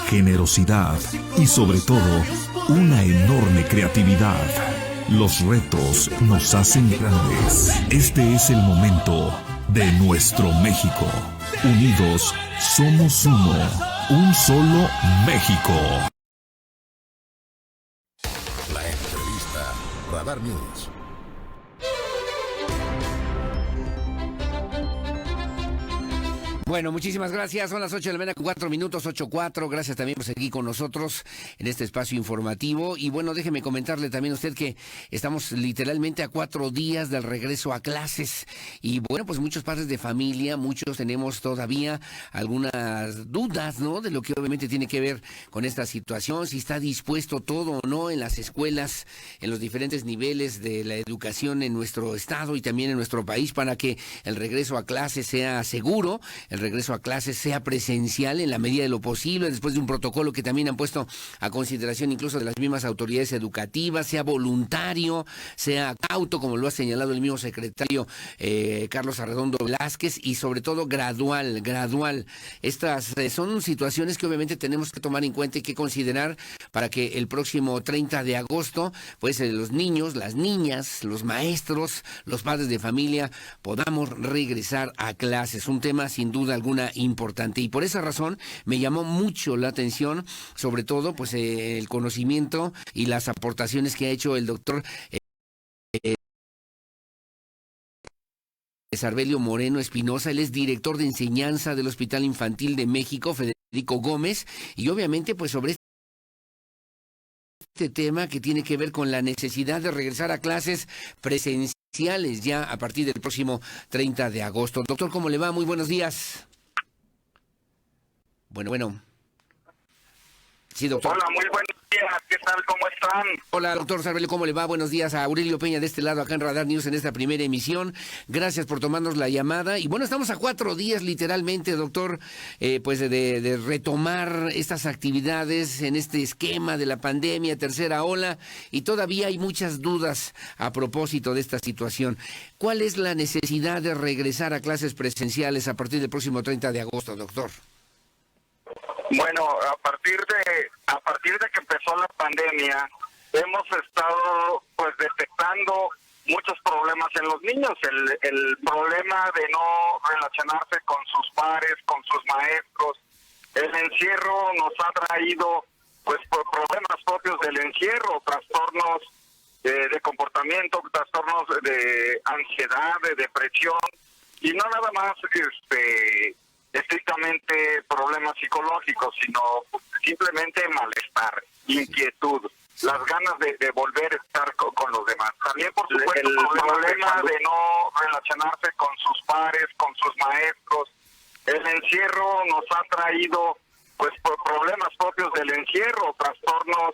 generosidad y sobre todo una enorme creatividad. Los retos nos hacen grandes. Este es el momento de nuestro México. Unidos somos uno, un solo México. La entrevista Radar News. Bueno, muchísimas gracias. Son las 8 de la mañana con 4 minutos, 8:04. Gracias también por seguir con nosotros en este espacio informativo. Y bueno, déjeme comentarle también a usted que estamos literalmente a 4 días del regreso a clases. Y bueno, pues muchos padres de familia, muchos tenemos todavía algunas dudas, ¿no? De lo que obviamente tiene que ver con esta situación, si está dispuesto todo o no en las escuelas, en los diferentes niveles de la educación en nuestro estado y también en nuestro país para que el regreso a clases sea seguro, el regreso a clases sea presencial en la medida de lo posible, después de un protocolo que también han puesto a consideración incluso de las mismas autoridades educativas, sea voluntario, sea cauto, como lo ha señalado el mismo secretario Carlos Arredondo Velázquez, y sobre todo gradual. Estas son situaciones que obviamente tenemos que tomar en cuenta y que considerar para que el próximo 30 de agosto, pues los niños, las niñas, los maestros, los padres de familia, podamos regresar a clases. Un tema sin duda alguna importante, y por esa razón me llamó mucho la atención, sobre todo pues el conocimiento y las aportaciones que ha hecho el doctor Sarbelio Moreno Espinosa. Él es director de enseñanza del Hospital Infantil de México, Federico Gómez, y obviamente pues sobre este tema que tiene que ver con la necesidad de regresar a clases presenciales ya a partir del próximo 30 de agosto. Doctor, ¿cómo le va? Muy buenos días. Bueno. Sí, doctor. Hola, muy buenos días. ¿Qué tal? ¿Cómo están? Hola, doctor Sarbelio, ¿cómo le va? Buenos días. A Aurelio Peña de este lado, acá en Radar News, en esta primera emisión. Gracias por tomarnos la llamada. Y bueno, estamos a 4 días literalmente, doctor, pues de retomar estas actividades en este esquema de la pandemia, tercera ola, y todavía hay muchas dudas a propósito de esta situación. ¿Cuál es la necesidad de regresar a clases presenciales a partir del próximo 30 de agosto, doctor? Bueno, a partir de que empezó la pandemia, hemos estado pues detectando muchos problemas en los niños. El problema de no relacionarse con sus pares, con sus maestros. El encierro nos ha traído pues problemas propios del encierro, trastornos de comportamiento, trastornos de ansiedad, de depresión, y no nada más estrictamente problemas psicológicos, sino simplemente malestar, inquietud, las ganas de volver a estar con los demás. También, por supuesto, el problema de no relacionarse con sus pares, con sus maestros. El encierro nos ha traído pues problemas propios del encierro, trastornos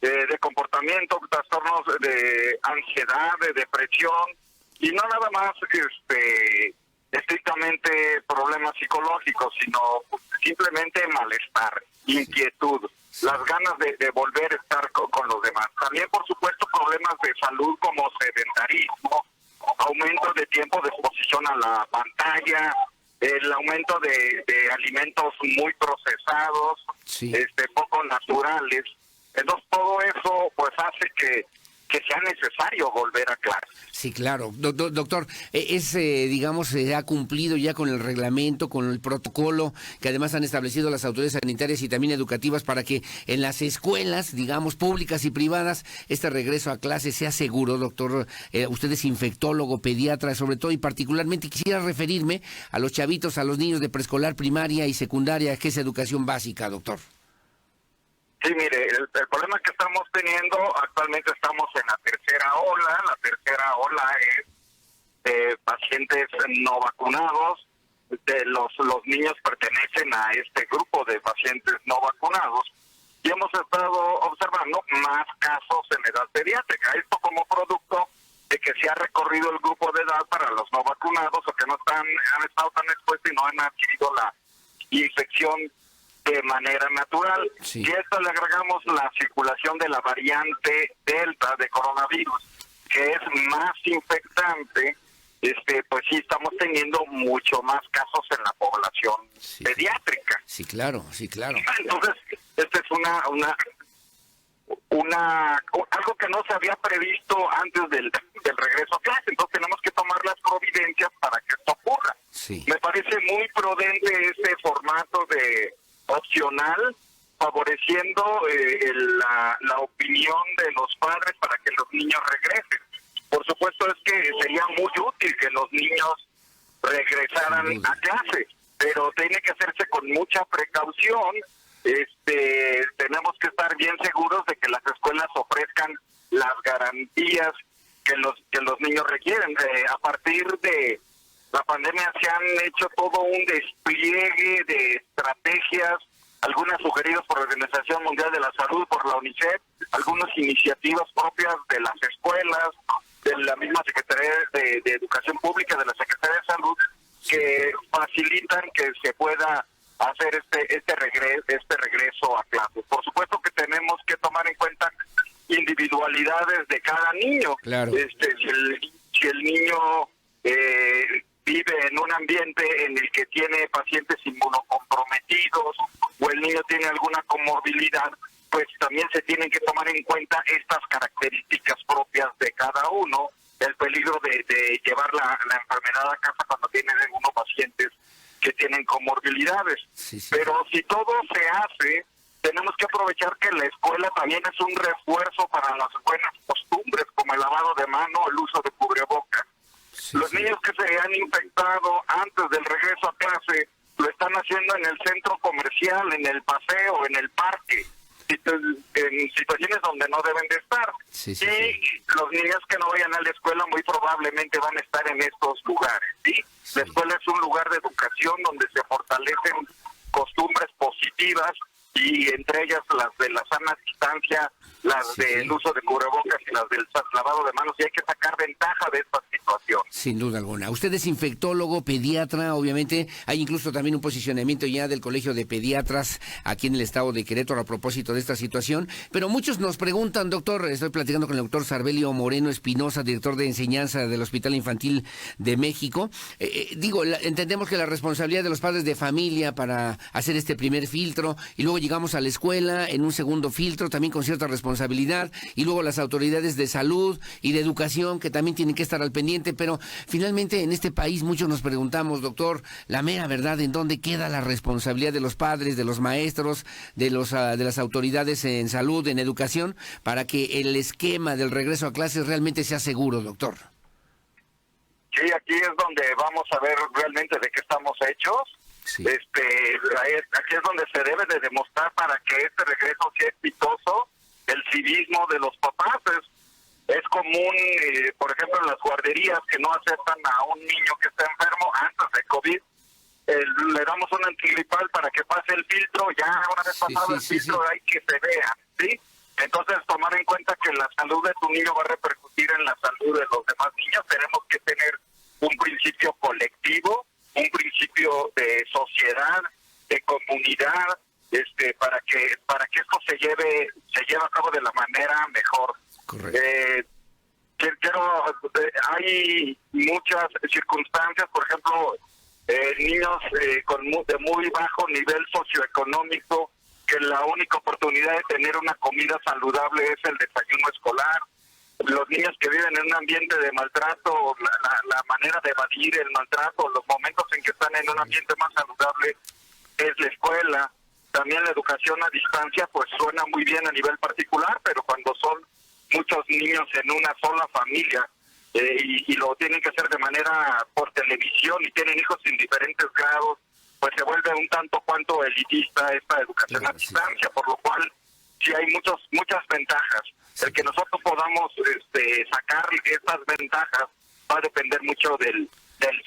de comportamiento, trastornos de ansiedad, de depresión, y no nada más estrictamente problemas psicológicos, sino simplemente malestar, inquietud, las ganas de volver a estar con los demás. También, por supuesto, problemas de salud como sedentarismo, aumento de tiempo de exposición a la pantalla, el aumento de alimentos muy procesados, sí, poco naturales. Entonces, todo eso pues hace que sea necesario volver a clase. Sí, claro. Doctor, digamos, se ha cumplido ya con el reglamento, con el protocolo que además han establecido las autoridades sanitarias y también educativas para que en las escuelas, digamos, públicas y privadas, este regreso a clase sea seguro, doctor. Usted es infectólogo, pediatra, sobre todo y particularmente quisiera referirme a los chavitos, a los niños de preescolar, primaria y secundaria, que es educación básica, doctor. Sí, mire, el problema que estamos teniendo, actualmente estamos en la tercera ola. La tercera ola es de pacientes no vacunados. Los niños pertenecen a este grupo de pacientes no vacunados. Y hemos estado observando más casos en edad pediátrica. Esto como producto de que se ha recorrido el grupo de edad para los no vacunados o que no han estado tan expuestos y no han adquirido la infección de manera natural. Sí. Y a esto le agregamos la circulación de la variante Delta de coronavirus, que es más infectante. Pues sí estamos teniendo mucho más casos en la población pediátrica. Sí, claro. Entonces, algo que no se había previsto antes del regreso a clase. Entonces tenemos que tomar las providencias para que esto ocurra. Sí. Me parece muy prudente este formato de opcional, favoreciendo la opinión de los padres para que los niños regresen. Por supuesto es que sería muy útil que los niños regresaran a clase, pero tiene que hacerse con mucha precaución. Tenemos que estar bien seguros de que las escuelas ofrezcan las garantías que los niños requieren. A partir de la pandemia se han hecho todo un despliegue de estrategias, algunas sugeridas por la Organización Mundial de la Salud, por la UNICEF, algunas iniciativas propias de las escuelas, de la misma Secretaría de Educación Pública, de la Secretaría de Salud, que facilitan que se pueda hacer este regreso a clases. Por supuesto que tenemos que tomar en cuenta individualidades de cada niño. Claro. Si el niño vive en un ambiente en el que tiene pacientes inmunocomprometidos o el niño tiene alguna comorbilidad, pues también se tienen que tomar en cuenta estas características propias de cada uno, el peligro de llevar la enfermedad a casa cuando tienen algunos pacientes que tienen comorbilidades. Sí, sí. Pero si todo se hace, tenemos que aprovechar que la escuela también es un refuerzo para las buenas costumbres, como el lavado de mano, el uso de cubrebocas. Sí, Los niños que se han infectado antes del regreso a clase lo están haciendo en el centro comercial, en el paseo, en el parque, en situaciones donde no deben de estar. Sí, Los niños que no vayan a la escuela muy probablemente van a estar en estos lugares. ¿Sí? La escuela es un lugar de educación donde se fortalecen costumbres positivas y entre ellas las de la sana distancia, las del uso de cubrebocas y las del lavado de manos, y hay que sacar ventaja de esta situación. Sin duda alguna. Usted es infectólogo, pediatra, obviamente. Hay incluso también un posicionamiento ya del Colegio de Pediatras aquí en el estado de Querétaro a propósito de esta situación. Pero muchos nos preguntan, doctor, estoy platicando con el doctor Sarbelio Moreno Espinosa, director de enseñanza del Hospital Infantil de México. Entendemos que la responsabilidad de los padres de familia para hacer este primer filtro, y luego llegamos a la escuela en un segundo filtro, también con cierta responsabilidad, y luego las autoridades de salud y de educación que también tienen que estar al pendiente, pero finalmente en este país muchos nos preguntamos, doctor, la mera verdad, ¿en dónde queda la responsabilidad de los padres, de los maestros, de las autoridades en salud, en educación, para que el esquema del regreso a clases realmente sea seguro, doctor? Sí, aquí es donde vamos a ver realmente de qué estamos hechos. Sí. Aquí es donde se debe de demostrar para que este regreso sea exitoso el civismo de los papás. Es común, por ejemplo, en las guarderías que no aceptan a un niño que está enfermo antes de COVID, le damos un antigripal para que pase el filtro, ya una vez pasado el filtro hay que se vea, ¿sí? Entonces, tomar en cuenta que la salud de tu niño va a repercutir en la salud de los demás niños. Tenemos que tener un principio colectivo, un principio de sociedad, de comunidad, para que esto se lleve a cabo de la manera mejor. Correcto. Hay muchas circunstancias, por ejemplo, niños de muy bajo nivel socioeconómico, que la única oportunidad de tener una comida saludable es el desayuno escolar. Los niños que viven en un ambiente de maltrato, la manera de evadir el maltrato, los momentos en que están en un ambiente más saludable es la escuela. También la educación a distancia pues suena muy bien a nivel particular, pero cuando son muchos niños en una sola familia y lo tienen que hacer de manera por televisión y tienen hijos en diferentes grados, pues se vuelve un tanto cuanto elitista esta educación a distancia, por lo cual sí hay muchas ventajas. El que nosotros podamos sacar estas ventajas va a depender mucho del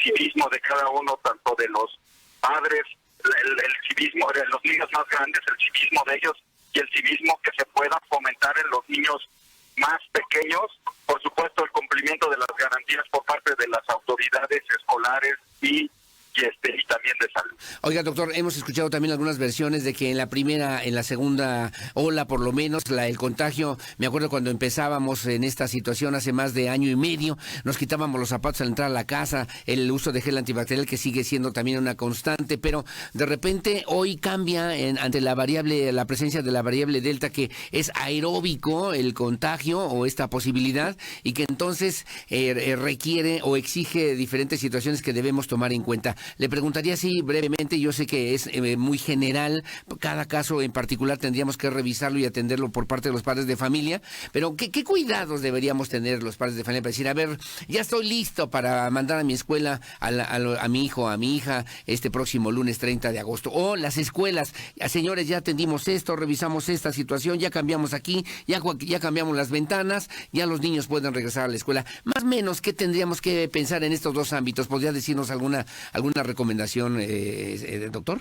civismo de cada uno, tanto de los padres, el civismo de los niños más grandes, el civismo de ellos y el civismo que se pueda fomentar en los niños más pequeños. Por supuesto, el cumplimiento de las garantías por parte de las autoridades escolares y y también de salud. Oiga, doctor, hemos escuchado también algunas versiones de que en la segunda ola, por lo menos, el contagio, me acuerdo cuando empezábamos en esta situación hace más de año y medio, nos quitábamos los zapatos al entrar a la casa, el uso de gel antibacterial que sigue siendo también una constante, pero de repente hoy cambia ante la presencia de la variable Delta, que es aeróbico el contagio o esta posibilidad, y que entonces requiere o exige diferentes situaciones que debemos tomar en cuenta. Le preguntaría así brevemente, yo sé que es muy general, cada caso en particular tendríamos que revisarlo y atenderlo por parte de los padres de familia, pero ¿qué cuidados deberíamos tener los padres de familia para decir, a ver, ya estoy listo para mandar a mi escuela a mi hijo, a mi hija, este próximo lunes 30 de agosto? O las escuelas, señores, ya atendimos esto, revisamos esta situación, ya cambiamos aquí, ya cambiamos las ventanas, ya los niños pueden regresar a la escuela. Más o menos, ¿qué tendríamos que pensar en estos dos ámbitos? ¿Podría decirnos alguna recomendación, doctor?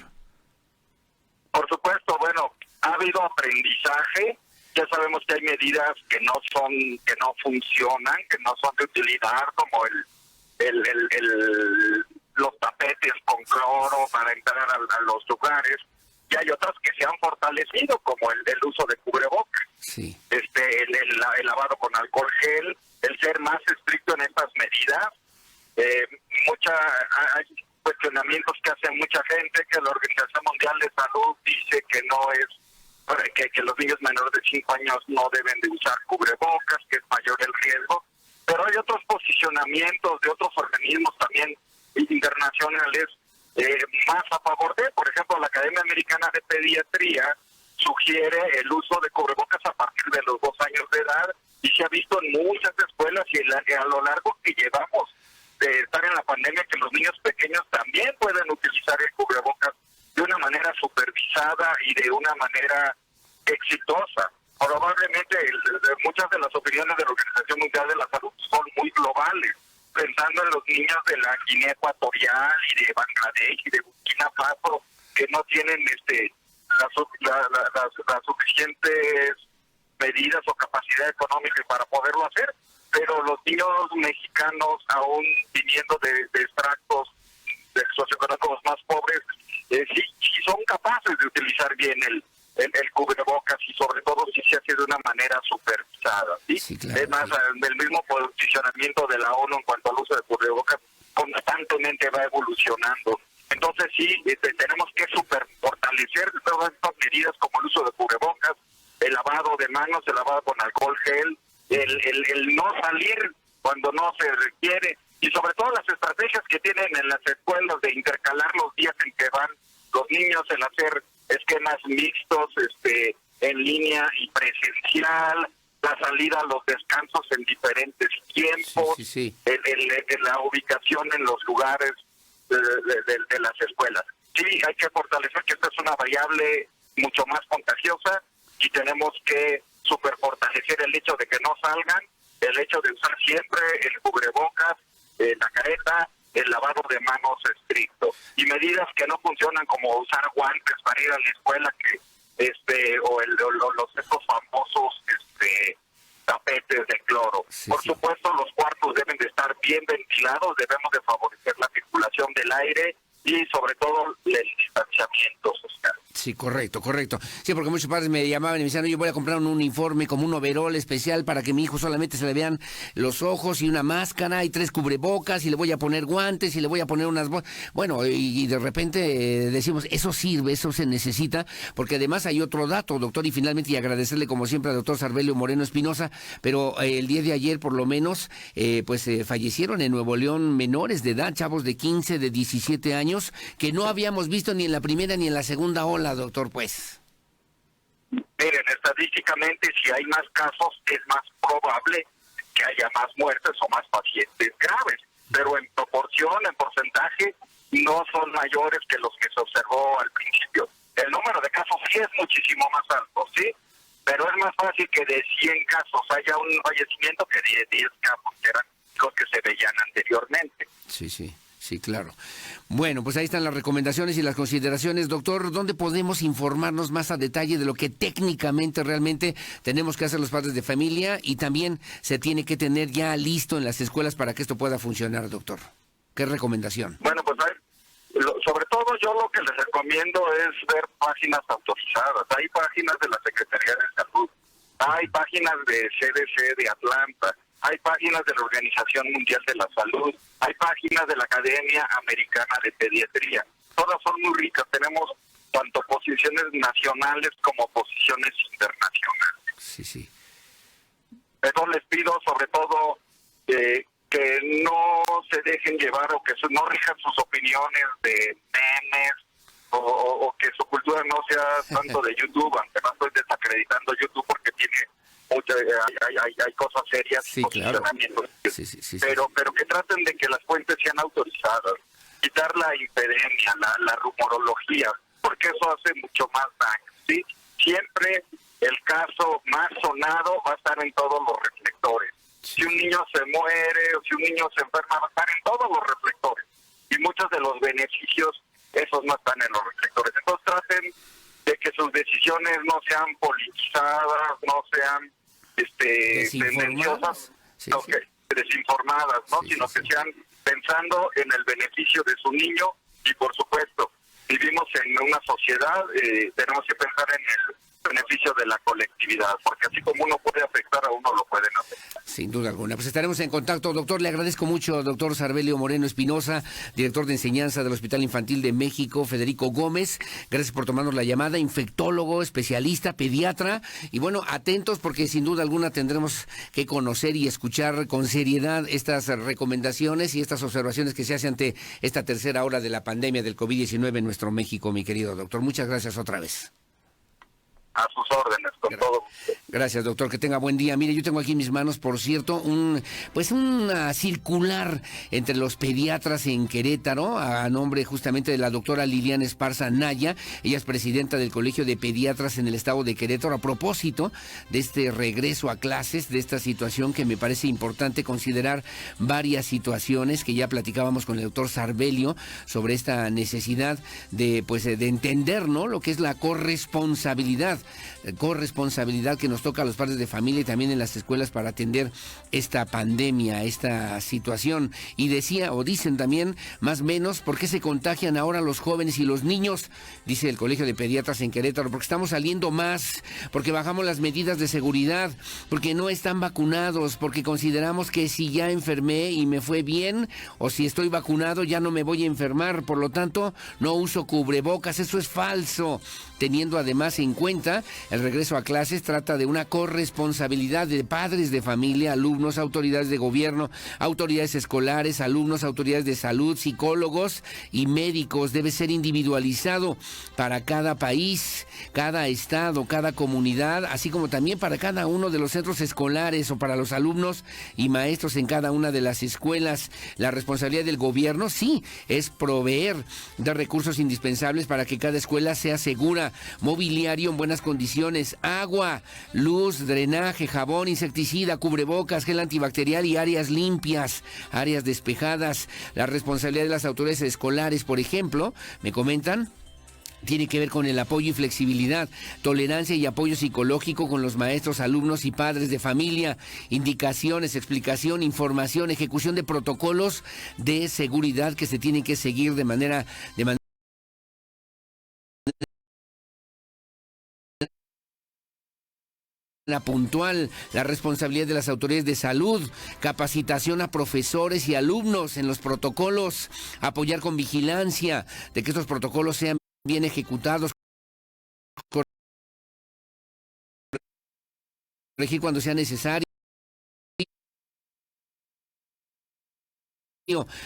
Por supuesto, bueno, ha habido aprendizaje, ya sabemos que hay medidas que no funcionan, que no son de utilidad, como los tapetes con cloro para entrar a los lugares, y hay otras que se han fortalecido, como el uso de cubrebocas, sí, el lavado con alcohol gel, el ser más estricto en estas medidas. Hay cuestionamientos que hace mucha gente, que la Organización Mundial de Salud dice que no es, que los niños menores de 5 años no deben de usar cubrebocas, que es mayor el riesgo, pero hay otros posicionamientos de otros organismos también internacionales más a favor de, por ejemplo, la Academia Americana de Pediatría sugiere el uso de cubrebocas a partir de los 2 años de edad, y se ha visto en muchas escuelas y a lo largo que llevamos de estar en la pandemia, que los niños pequeños también pueden utilizar el cubrebocas de una manera supervisada y de una manera exitosa. Probablemente muchas de las opiniones de la Organización Mundial de la Salud son muy globales, pensando en los niños de la Guinea Ecuatorial y de Bangladesh y de Burkina Faso, que no tienen las suficientes medidas o capacidad económica para poderlo hacer, pero los niños mexicanos, aún viniendo de extractos socioeconómicos más pobres, sí son capaces de utilizar bien el cubrebocas, y sobre todo si se hace de una manera supervisada, ¿sí? Sí, claro. Es más, el mismo posicionamiento de la ONU en cuanto al uso de cubrebocas constantemente va evolucionando. Entonces sí, tenemos que fortalecer todas estas medidas, como el uso de cubrebocas, el lavado de manos, el lavado con alcohol gel, el no salir cuando no se requiere, y sobre todo las estrategias que tienen en las escuelas de intercalar los días en que van los niños, en hacer esquemas mixtos, en línea y presencial, la salida a los descansos en diferentes tiempos, sí. La ubicación en los lugares de las escuelas. Sí, hay que fortalecer que esta es una variable mucho más contagiosa, y tenemos que fortalecer el hecho de que no salgan, el hecho de usar siempre el cubrebocas, la careta, el lavado de manos estricto, y medidas que no funcionan, como usar guantes para ir a la escuela, estos famosos tapetes de cloro. Sí, Por sí. supuesto, los cuartos deben de estar bien ventilados, debemos de favorecer la circulación del aire y sobre todo el distanciamiento social. Sí, correcto. Sí, porque muchos padres me llamaban y me decían, yo voy a comprar un uniforme como un overol especial para que mi hijo solamente se le vean los ojos, y una máscara y 3 cubrebocas, y le voy a poner guantes y le voy a poner unas... Bueno, y de repente decimos, eso sirve, eso se necesita, porque además hay otro dato, doctor, y finalmente, y agradecerle como siempre al doctor Sarbelio Moreno Espinosa, pero el día de ayer por lo menos, fallecieron en Nuevo León menores de edad, chavos de 15, de 17 años, que no habíamos visto ni en la primera ni en la segunda ola, doctor, pues. Miren, estadísticamente, si hay más casos, es más probable que haya más muertes o más pacientes graves, pero en proporción, en porcentaje, no son mayores que los que se observó al principio. El número de casos sí es muchísimo más alto, ¿sí? Pero es más fácil que de 100 casos haya un fallecimiento que de 10 casos, que eran los que se veían anteriormente. Sí, claro. Bueno, pues ahí están las recomendaciones y las consideraciones. Doctor, ¿dónde podemos informarnos más a detalle de lo que técnicamente realmente tenemos que hacer los padres de familia, y también se tiene que tener ya listo en las escuelas para que esto pueda funcionar, doctor? ¿Qué recomendación? Bueno, pues yo lo que les recomiendo es ver páginas autorizadas. Hay páginas de la Secretaría de Salud, hay páginas de CDC de Atlanta, hay páginas de la Organización Mundial de la Salud, hay páginas de la Academia Americana de Pediatría. Todas son muy ricas. Tenemos tanto posiciones nacionales como posiciones internacionales. Sí, sí. Entonces les pido sobre todo que no se dejen llevar o que no rijan sus opiniones de memes o que su cultura no sea tanto de YouTube, aunque no estoy desacreditando YouTube porque tiene hay cosas serias, sí, posicionamientos, claro. Sí. pero que traten de que las fuentes sean autorizadas, quitar la infedemia, la rumorología, porque eso hace mucho más daño, ¿sí? Siempre el caso más sonado va a estar en todos los reflectores. Si un niño se muere o si un niño se enferma, va a estar en todos los reflectores. Y muchos de los beneficios, esos no están en los reflectores. Entonces traten de que sus decisiones no sean politizadas, no sean tendenciosas, desinformadas, ¿no? Sino que sean pensando en el beneficio de su niño. Y por supuesto, vivimos en una sociedad, tenemos que pensar en el beneficio de la colectividad, porque así como uno puede afectar, a uno lo pueden afectar. Sin duda alguna. Pues estaremos en contacto, doctor. Le agradezco mucho, doctor Sarbelio Moreno Espinosa, director de enseñanza del Hospital Infantil de México, Federico Gómez. Gracias por tomarnos la llamada, infectólogo, especialista, pediatra. Y bueno, atentos porque sin duda alguna tendremos que conocer y escuchar con seriedad estas recomendaciones y estas observaciones que se hacen ante esta tercera ola de la pandemia del COVID-19 en nuestro México, mi querido doctor. Muchas gracias otra vez. A sus órdenes, con todo. Gracias, doctor, que tenga buen día. Mire, yo tengo aquí en mis manos, por cierto, una circular entre los pediatras en Querétaro, a nombre justamente de la doctora Liliana Esparza Naya. Ella es presidenta del Colegio de Pediatras en el estado de Querétaro, a propósito de este regreso a clases, de esta situación que me parece importante considerar varias situaciones que ya platicábamos con el doctor Sarbelio sobre esta necesidad de entender, ¿no?, lo que es la corresponsabilidad que nos toca a los padres de familia y también en las escuelas para atender esta pandemia, esta situación. Y dicen también, más o menos, ¿por qué se contagian ahora los jóvenes y los niños? Dice el Colegio de Pediatras en Querétaro, porque estamos saliendo más, porque bajamos las medidas de seguridad, porque no están vacunados, porque consideramos que si ya enfermé y me fue bien, o si estoy vacunado ya no me voy a enfermar, por lo tanto no uso cubrebocas. Eso es falso, teniendo además en cuenta el regreso a clases. Trata de una corresponsabilidad de padres de familia, alumnos, autoridades de gobierno, autoridades escolares, alumnos, autoridades de salud, psicólogos y médicos. Debe ser individualizado para cada país, cada estado, cada comunidad, así como también para cada uno de los centros escolares o para los alumnos y maestros en cada una de las escuelas. La responsabilidad del gobierno, sí, es proveer de recursos indispensables para que cada escuela sea segura, mobiliario en buenas condiciones, agua, luz, drenaje, jabón, insecticida, cubrebocas, gel antibacterial y áreas limpias, áreas despejadas. La responsabilidad de las autoridades escolares, por ejemplo, me comentan, tiene que ver con el apoyo y flexibilidad, tolerancia y apoyo psicológico con los maestros, alumnos y padres de familia, indicaciones, explicación, información, ejecución de protocolos de seguridad que se tienen que seguir de manera puntual. La responsabilidad de las autoridades de salud, capacitación a profesores y alumnos en los protocolos, apoyar con vigilancia de que estos protocolos sean bien ejecutados, corregir cuando sea necesario,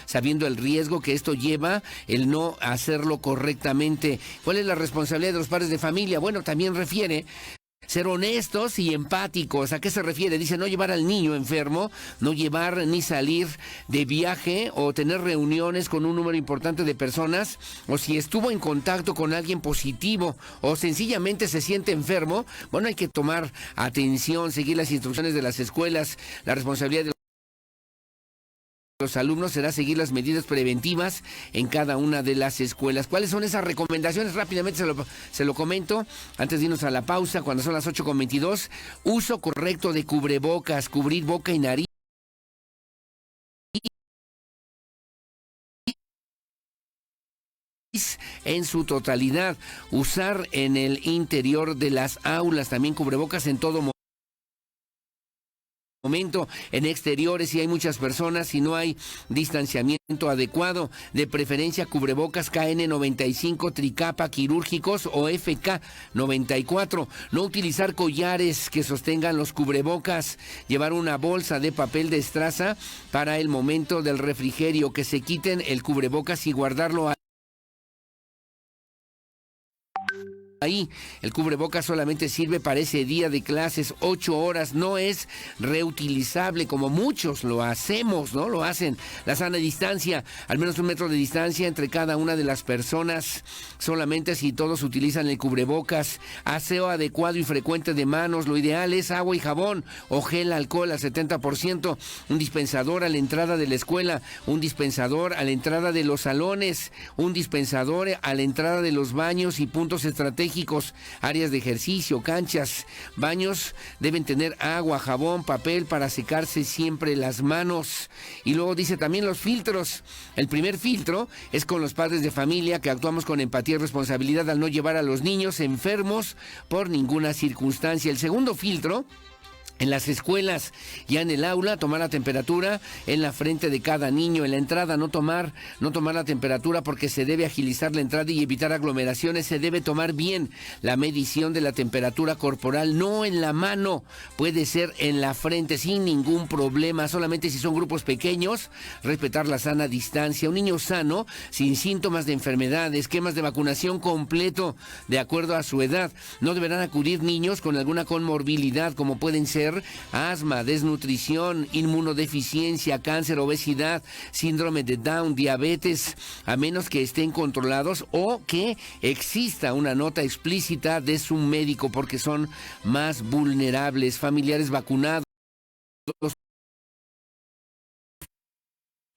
sabiendo el riesgo que esto lleva el no hacerlo correctamente. ¿Cuál es la responsabilidad de los padres de familia? Bueno, también refiere ser honestos y empáticos. ¿A qué se refiere? Dice no llevar al niño enfermo, no llevar ni salir de viaje o tener reuniones con un número importante de personas, o si estuvo en contacto con alguien positivo o sencillamente se siente enfermo, bueno, hay que tomar atención, seguir las instrucciones de las escuelas. La responsabilidad de los alumnos será seguir las medidas preventivas en cada una de las escuelas. ¿Cuáles son esas recomendaciones? Rápidamente se lo comento antes de irnos a la pausa, cuando son las 8:22. Uso correcto de cubrebocas, cubrir boca y nariz en su totalidad. Usar en el interior de las aulas también cubrebocas en todo momento, en exteriores si hay muchas personas, si no hay distanciamiento adecuado, de preferencia cubrebocas KN95 tricapa quirúrgicos o FK94, no utilizar collares que sostengan los cubrebocas, llevar una bolsa de papel de estraza para el momento del refrigerio, que se quiten el cubrebocas y guardarlo ahí. El cubrebocas solamente sirve para ese día de clases, 8 horas, no es reutilizable como muchos lo hacemos, ¿no? Lo hacen. La sana distancia, al menos 1 metro de distancia entre cada una de las personas, solamente si todos utilizan el cubrebocas. Aseo adecuado y frecuente de manos, lo ideal es agua y jabón o gel alcohol al 70%, un dispensador a la entrada de la escuela, un dispensador a la entrada de los salones, un dispensador a la entrada de los baños y puntos estratégicos, áreas de ejercicio, canchas, baños deben tener agua, jabón, papel para secarse siempre las manos. Y luego dice también los filtros. El primer filtro es con los padres de familia, que actuamos con empatía y responsabilidad al no llevar a los niños enfermos por ninguna circunstancia. El segundo filtro, en las escuelas, ya en el aula, tomar la temperatura en la frente de cada niño. En la entrada, no tomar la temperatura, porque se debe agilizar la entrada y evitar aglomeraciones. Se debe tomar bien la medición de la temperatura corporal, no en la mano, puede ser en la frente sin ningún problema. Solamente si son grupos pequeños, respetar la sana distancia. Un niño sano, sin síntomas de enfermedad, esquemas de vacunación completo de acuerdo a su edad. No deberán acudir niños con alguna comorbilidad, como pueden ser asma, desnutrición, inmunodeficiencia, cáncer, obesidad, síndrome de Down, diabetes, a menos que estén controlados o que exista una nota explícita de su médico, porque son más vulnerables. Familiares vacunados.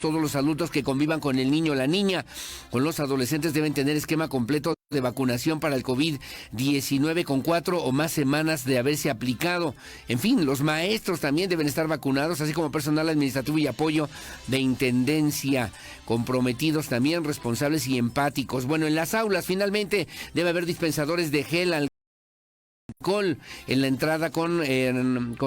Todos los adultos que convivan con el niño o la niña, con los adolescentes, deben tener esquema completo de vacunación para el COVID-19 con 4 o más semanas de haberse aplicado. En fin, los maestros también deben estar vacunados, así como personal administrativo y apoyo de intendencia, comprometidos también, responsables y empáticos. Bueno, en las aulas finalmente debe haber dispensadores de gel alcohol en la entrada con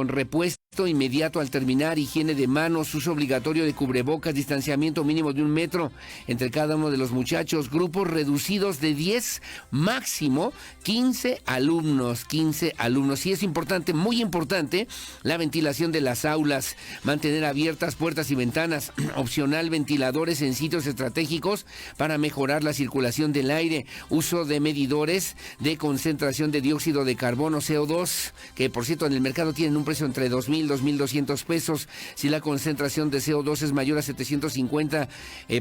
repuesto inmediato al terminar, higiene de manos, uso obligatorio de cubrebocas, distanciamiento mínimo de 1 metro entre cada uno de los muchachos, grupos reducidos de 10, máximo 15 alumnos. Y es importante, muy importante, la ventilación de las aulas, mantener abiertas puertas y ventanas, opcional ventiladores en sitios estratégicos para mejorar la circulación del aire, uso de medidores de concentración de dióxido de carbono, CO2, que por cierto en el mercado tienen un precio entre 2,000 2,200 pesos. Si la concentración de CO2 es mayor a 750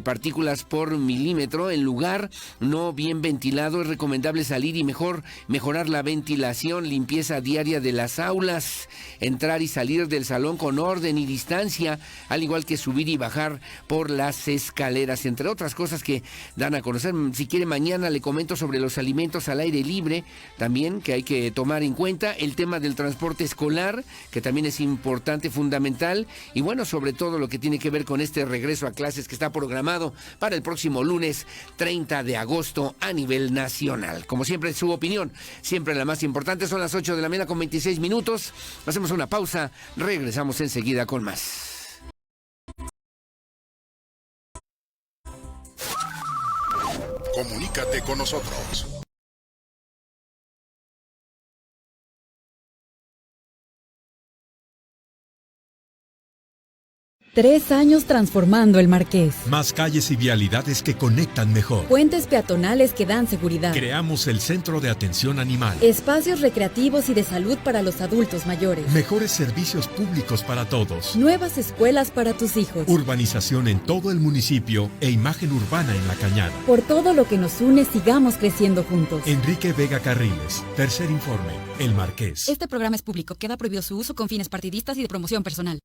partículas por milímetro, en lugar no bien ventilado, es recomendable salir y mejorar la ventilación, limpieza diaria de las aulas, entrar y salir del salón con orden y distancia, al igual que subir y bajar por las escaleras, entre otras cosas que dan a conocer. Si quiere, mañana le comento sobre los alimentos al aire libre, también que hay que tomar en cuenta, el tema del transporte escolar, que también es importante, fundamental, y bueno, sobre todo lo que tiene que ver con este regreso a clases que está programado para el próximo lunes 30 de agosto a nivel nacional. Como siempre, su opinión, siempre la más importante. Son las 8 de la mañana con 26 minutos. Hacemos una pausa, regresamos enseguida con más. Comunícate con nosotros. 3 años transformando el Marqués. Más calles y vialidades que conectan mejor. Puentes peatonales que dan seguridad. Creamos el Centro de Atención Animal. Espacios recreativos y de salud para los adultos mayores. Mejores servicios públicos para todos. Nuevas escuelas para tus hijos. Urbanización en todo el municipio e imagen urbana en la Cañada. Por todo lo que nos une, sigamos creciendo juntos. Enrique Vega Carriles. Tercer informe. El Marqués. Este programa es público. Queda prohibido su uso con fines partidistas y de promoción personal.